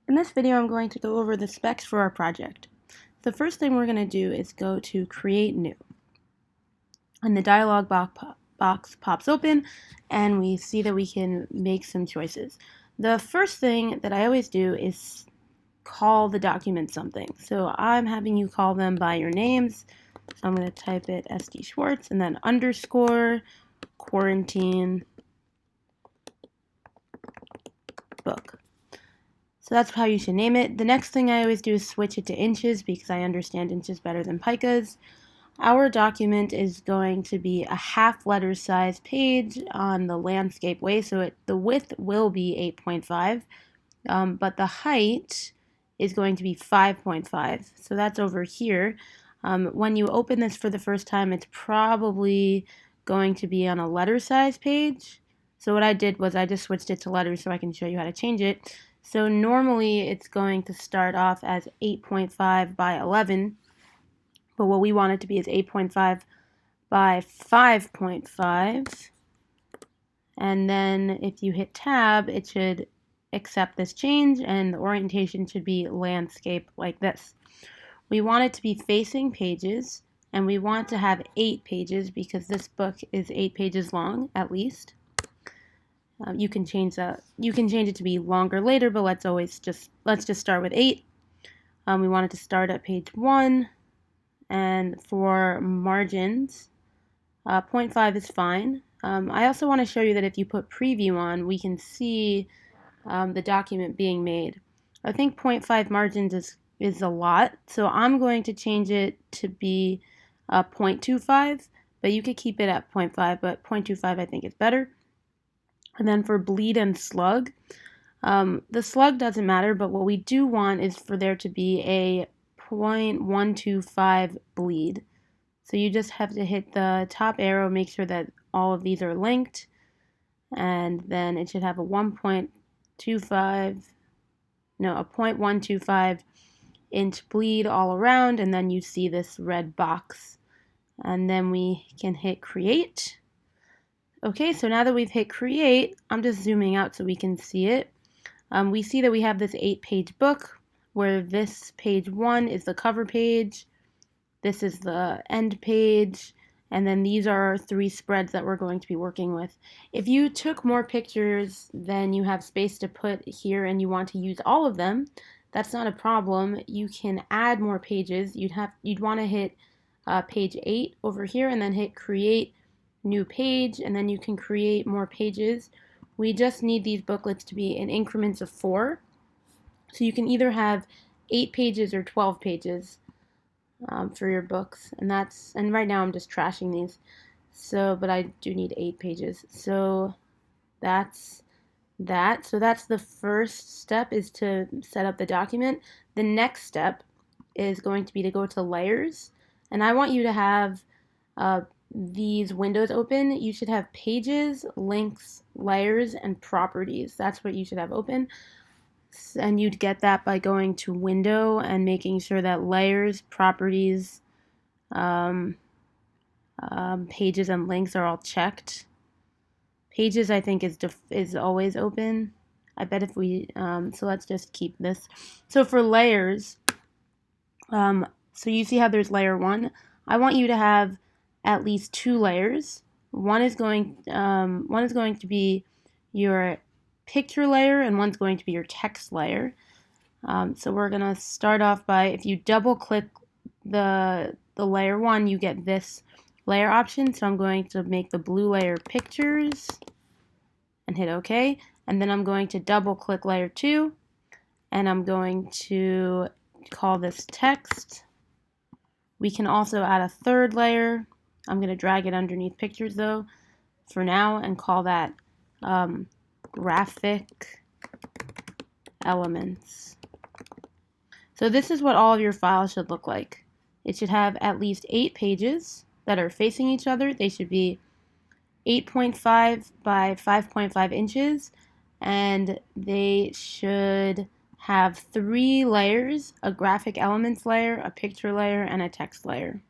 In this video, I'm going to go over the specs for our project. The first thing we're going to do is go to Create New. And the dialog box pops open, and we see that we can make some choices. The first thing that I always do is call the document something. So I'm having you call them by your names. So I'm going to type it SD Schwartz and then underscore quarantine book. So that's how you should name it. The next thing I always do is switch it to inches because I understand inches better than picas. Our document is going to be a half letter size page on the landscape way, so the width will be 8.5, but the height is going to be 5.5. So that's over here. When you open this for the first time, it's probably going to be on a letter size page. So what I did was I just switched it to letters so I can show you how to change it. So normally it's going to start off as 8.5 by 11, but what we want it to be is 8.5 by 5.5. And then if you hit tab, it should accept this change and the orientation should be landscape like this. We want it to be facing pages, and we want to have 8 pages because this book is 8 pages long at least. You can change that. You can change it to be longer later, but let's just start with 8. We want it to start at page 1, and for margins, 0.5 is fine. I also want to show you that if you put preview on, we can see the document being made. I think 0.5 margins is a lot, so I'm going to change it to be 0.25, but you could keep it at 0.5, but 0.25 I think is better. And then for bleed and slug, the slug doesn't matter, but what we do want is for there to be a 0.125 bleed. So you just have to hit the top arrow, make sure that all of these are linked, and then it should have a 0.125 inch bleed all around, and then you see this red box. And then we can hit create. Okay, so now that we've hit create, I'm just zooming out so we can see it. We see that we have this 8-page book where this page 1 is the cover page, this is the end page, and then these are our 3 spreads that we're going to be working with. If you took more pictures than you have space to put here and you want to use all of them, that's not a problem. You can add more pages. You'd want to hit page 8 over here and then hit create new page, and then you can create more pages. We just need these booklets to be in increments of 4. So you can either have 8 pages or 12 pages for your books. And right now I'm just trashing these. But I do need 8 pages. So that's that. So that's the first step, is to set up the document. The next step is going to be to go to layers. And I want you to have these windows open. You should have pages, links, layers, and properties. That's what you should have open. And you'd get that by going to window and making sure that layers, properties, pages, and links are all checked. Pages, I think, is always open. I bet if we, so let's just keep this. So for layers, so you see how there's layer 1. I want you to have at least 2 layers. One is going to be your picture layer, and one's going to be your text layer. So we're gonna start off by, if you double click the layer 1, you get this layer option. So I'm going to make the blue layer pictures and hit OK. And then I'm going to double click layer 2, and I'm going to call this text. We can also add a third layer. I'm going to drag it underneath pictures though for now and call that graphic elements. So this is what all of your files should look like. It should have at least 8 pages that are facing each other. They should be 8.5 by 5.5 inches, and they should have 3 layers: a graphic elements layer, a picture layer, and a text layer.